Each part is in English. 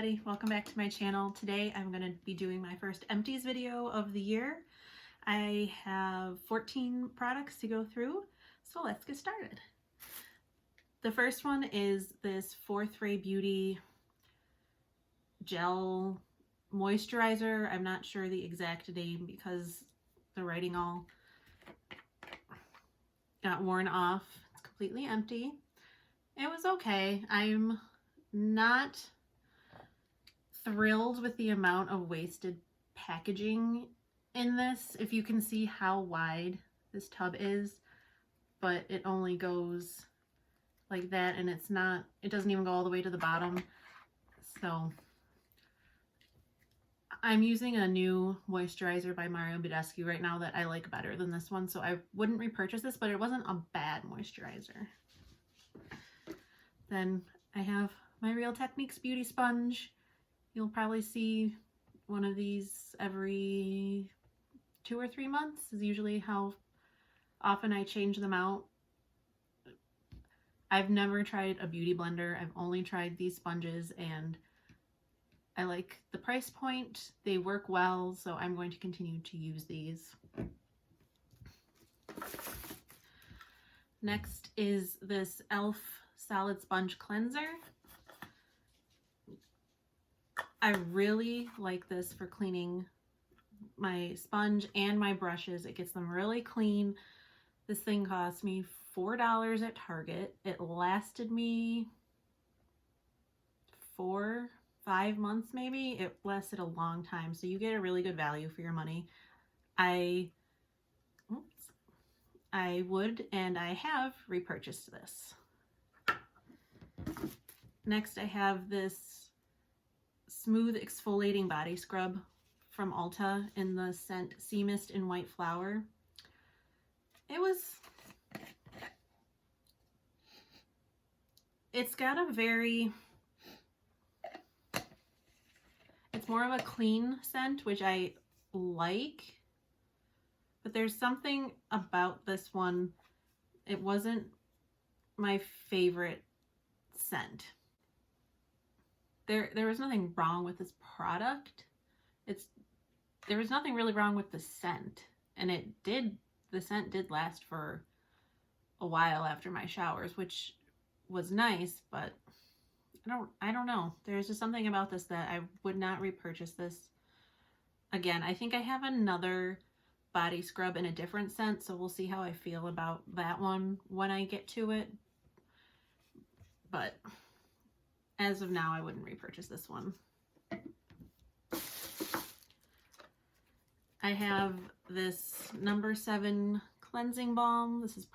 everybody, welcome back to my channel. Today I'm going to be doing my first empties video of the year. I have 14 products to go through, so let's get started. The first one is this 4th Ray Beauty gel moisturizer. I'm not sure the exact name because the writing all got worn off. It's completely empty. It was okay. I'm not thrilled with the amount of wasted packaging in this. If you can see how wide this tub is, but it only goes like that, and it doesn't even go all the way to the bottom. So I'm using a new moisturizer by Maria Filar right now that I like better than this one, so I wouldn't repurchase this, but it wasn't a bad moisturizer. Then I have my Real Techniques Beauty Sponge. You'll probably see one of these every 2 or 3 months is usually how often I change them out. I've never tried a beauty blender. I've only tried these sponges and I like the price point. They work well, so I'm going to continue to use these. Next is this e.l.f. Solid Sponge Cleanser. I really like this for cleaning my sponge and my brushes. It gets them really clean. This thing cost me $4 at Target. It lasted me 4-5 months maybe. It lasted a long time, so you get a really good value for your money. I would and I have repurchased this. Next I have this smooth exfoliating body scrub from Ulta in the scent Sea Mist and White Flower. It's got a it's more of a clean scent, which I like, but there's something about this one, it wasn't my favorite scent. There was nothing wrong with this product. There was nothing really wrong with the scent, and the scent did last for a while after my showers, which was nice, but I don't know. There's just something about this that I would not repurchase this again. I think I have another body scrub in a different scent, so we'll see how I feel about that one when I get to it. But as of now, I wouldn't repurchase this one. I have this No. 7 cleansing balm. This is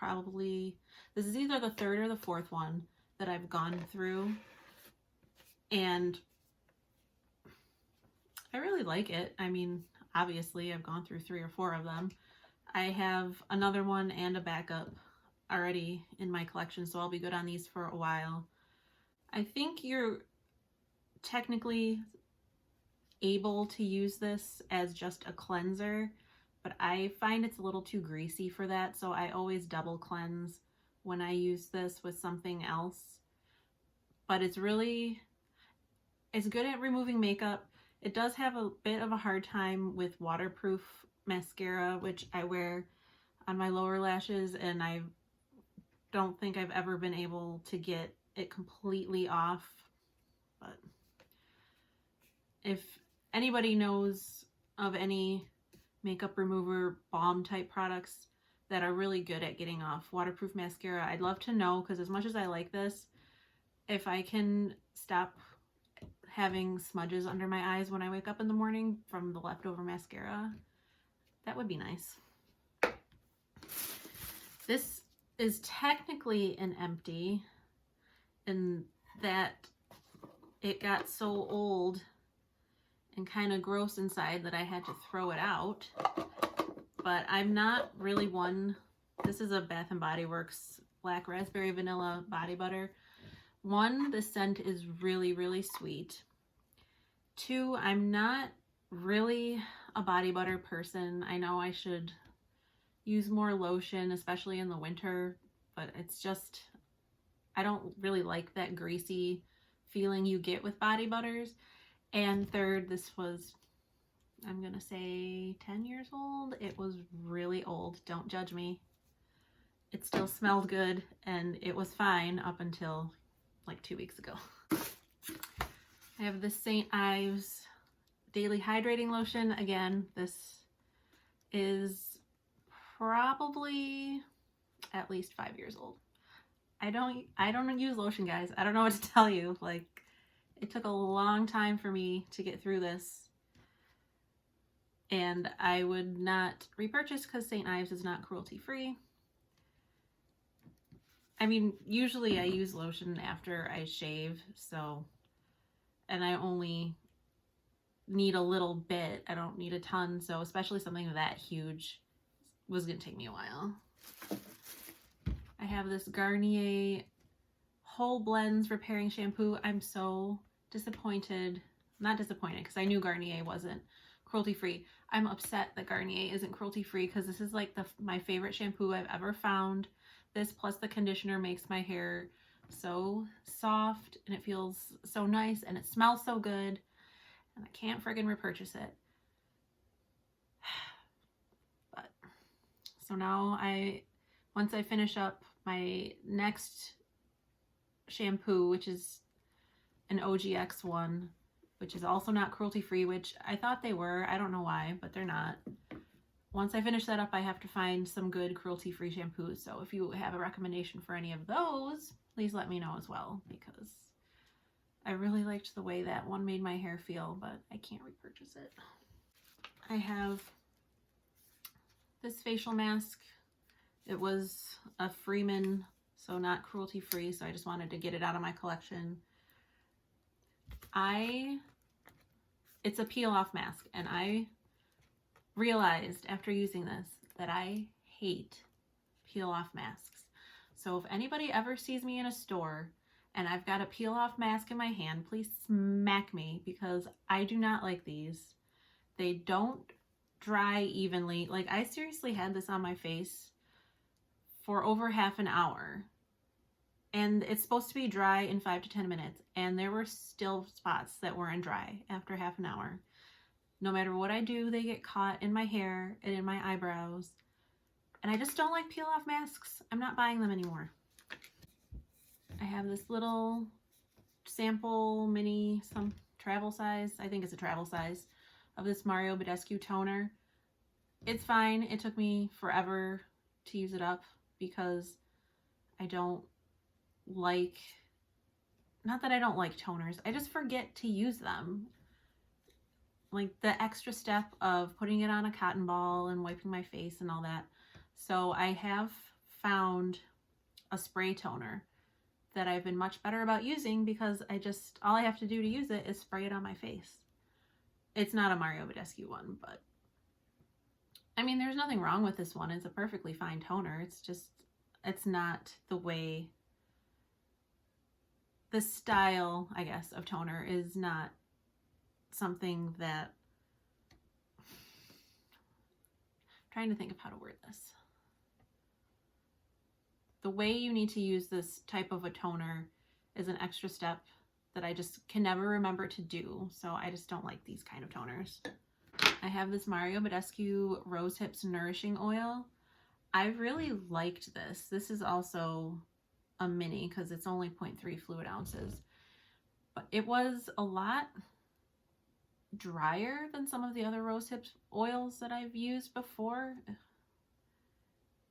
either the 3rd or the 4th one that I've gone through, and I really like it. I mean, obviously I've gone through 3 or 4 of them. I have another one and a backup already in my collection, so I'll be good on these for a while. I think you're technically able to use this as just a cleanser, but I find it's a little too greasy for that, so I always double cleanse when I use this with something else. But it's good at removing makeup. It does have a bit of a hard time with waterproof mascara, which I wear on my lower lashes, and I don't think I've ever been able to get it completely off. But if anybody knows of any makeup remover balm type products that are really good at getting off waterproof mascara, I'd love to know, because as much as I like this, if I can stop having smudges under my eyes when I wake up in the morning from the leftover mascara, that would be nice. This is technically an empty in that it got so old and kind of gross inside that I had to throw it out. But I'm not really one. This is a Bath & Body Works Black Raspberry Vanilla Body Butter. 1, the scent is really, really sweet. 2, I'm not really a body butter person. I know I should use more lotion, especially in the winter, but it's just, I don't really like that greasy feeling you get with body butters. And third, this was, I'm gonna say 10 years old. It was really old. Don't judge me. It still smelled good and it was fine up until like 2 weeks ago. I have the St. Ives Daily Hydrating Lotion. Again, this is probably at least 5 years old. I don't use lotion, guys. I don't know what to tell you. Like, it took a long time for me to get through this. And I would not repurchase because St. Ives is not cruelty free. I mean, usually I use lotion after I shave, so, and I only need a little bit. I don't need a ton, so especially something that huge was gonna take me a while. I have this Garnier Whole Blends Repairing Shampoo. I'm so disappointed. Not disappointed because I knew Garnier wasn't cruelty free. I'm upset that Garnier isn't cruelty free because this is like my favorite shampoo I've ever found. This plus the conditioner makes my hair so soft and it feels so nice and it smells so good, and I can't friggin' repurchase it. But so now once I finish up my next shampoo, which is an OGX one, which is also not cruelty free, which I thought they were. I don't know why, but they're not. Once I finish that up, I have to find some good cruelty-free shampoos. So if you have a recommendation for any of those, please let me know as well, because I really liked the way that one made my hair feel, but I can't repurchase it. I have this facial mask. It was a Freeman, so not cruelty-free, so I just wanted to get it out of my collection. It's a peel-off mask, and I realized after using this that I hate peel-off masks. So if anybody ever sees me in a store and I've got a peel-off mask in my hand, please smack me, because I do not like these. They don't dry evenly. Like, I seriously had this on my face for over half an hour, and it's supposed to be dry in 5 to 10 minutes, and there were still spots that weren't dry after half an hour. No matter what I do, they get caught in my hair and in my eyebrows. And I just don't like peel-off masks. I'm not buying them anymore. I have this little sample mini, some travel size, I think it's a travel size, of this Maria Filar toner. It's fine. It took me forever to use it up because I don't like, not that I don't like toners, I just forget to use them. Like the extra step of putting it on a cotton ball and wiping my face and all that. So I have found a spray toner that I've been much better about using, because all I have to do to use it is spray it on my face. It's not a Maria Filar one, but I mean, there's nothing wrong with this one. It's a perfectly fine toner. It's just, it's not the way, the style, I guess, of toner is not something that, I'm trying to think of how to word this. The way you need to use this type of a toner is an extra step that I just can never remember to do. So I just don't like these kind of toners. I have this Maria Filar Rose Hips Nourishing Oil. I really liked this. This is also a mini because it's only 0.3 fluid ounces. But it was a lot drier than some of the other rose hips oils that I've used before,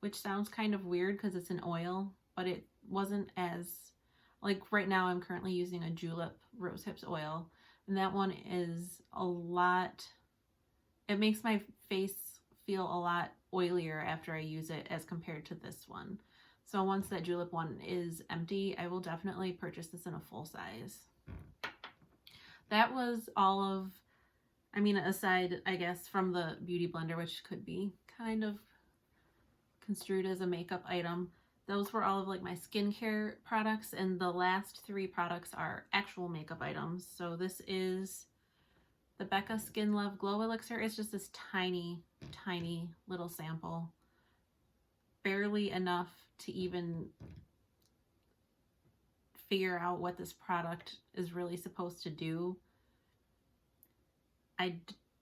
which sounds kind of weird because it's an oil, but it wasn't as, like right now I'm currently using a Julep rose hips oil, and that one is a lot, it makes my face feel a lot oilier after I use it as compared to this one. So once that Julep one is empty, I will definitely purchase this in a full size. That was all of, I mean, aside, I guess, from the Beauty Blender, which could be kind of construed as a makeup item, those were all of like my skincare products, and the last 3 products are actual makeup items. So this is the Becca Skin Love Glow Elixir. It's just this tiny, tiny little sample. Barely enough to even figure out what this product is really supposed to do.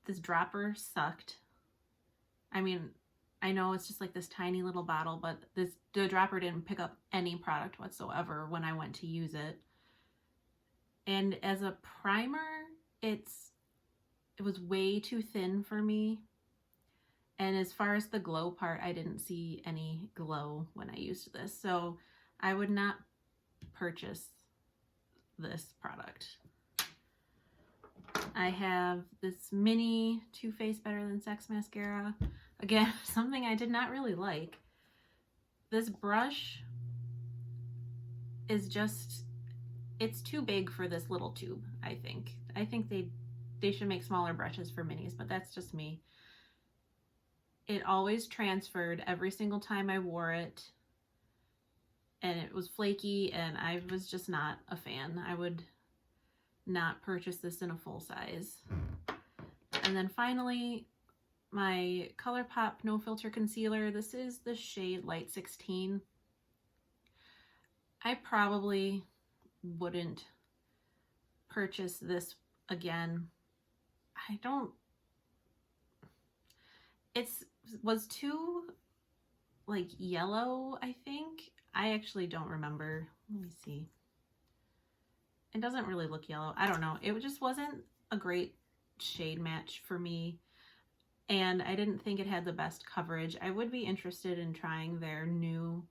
this dropper sucked. I mean, I know it's just like this tiny little bottle, but the dropper didn't pick up any product whatsoever when I went to use it. And as a primer, it was way too thin for me. And as far as the glow part, I didn't see any glow when I used this. So I would not purchase this product. I have this mini Too Faced Better Than Sex mascara. Again, something I did not really like. This brush is just, it's too big for this little tube, I think. I think they should make smaller brushes for minis, but that's just me. It always transferred every single time I wore it, and it was flaky, and I was just not a fan. I would not purchase this in a full size. And then finally, my ColourPop No Filter Concealer. This is the shade Light 16. I probably wouldn't purchase this again. It was too like yellow, I think. I actually don't remember. Let me see. It doesn't really look yellow. I don't know. It just wasn't a great shade match for me. And I didn't think it had the best coverage. I would be interested in trying their new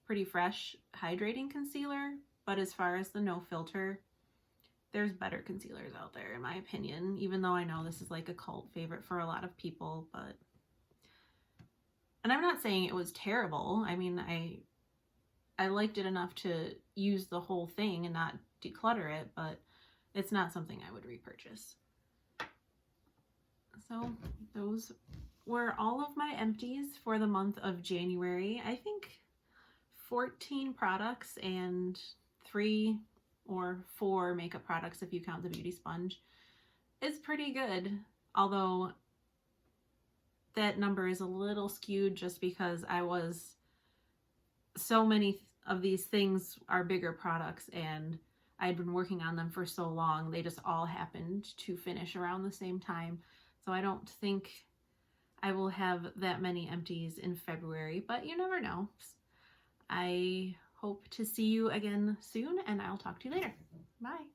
Pretty Fresh Hydrating Concealer. But as far as the no filter, there's better concealers out there, in my opinion. Even though I know this is like a cult favorite for a lot of people. And I'm not saying it was terrible. I mean, I liked it enough to use the whole thing and not declutter it, but it's not something I would repurchase. So those were all of my empties for the month of January. I think 14 products and 3 or 4 makeup products if you count the beauty sponge is pretty good. Although that number is a little skewed just because so many of these things are bigger products and I'd been working on them for so long, they just all happened to finish around the same time. So I don't think I will have that many empties in February, but you never know. I hope to see you again soon, and I'll talk to you later. Bye.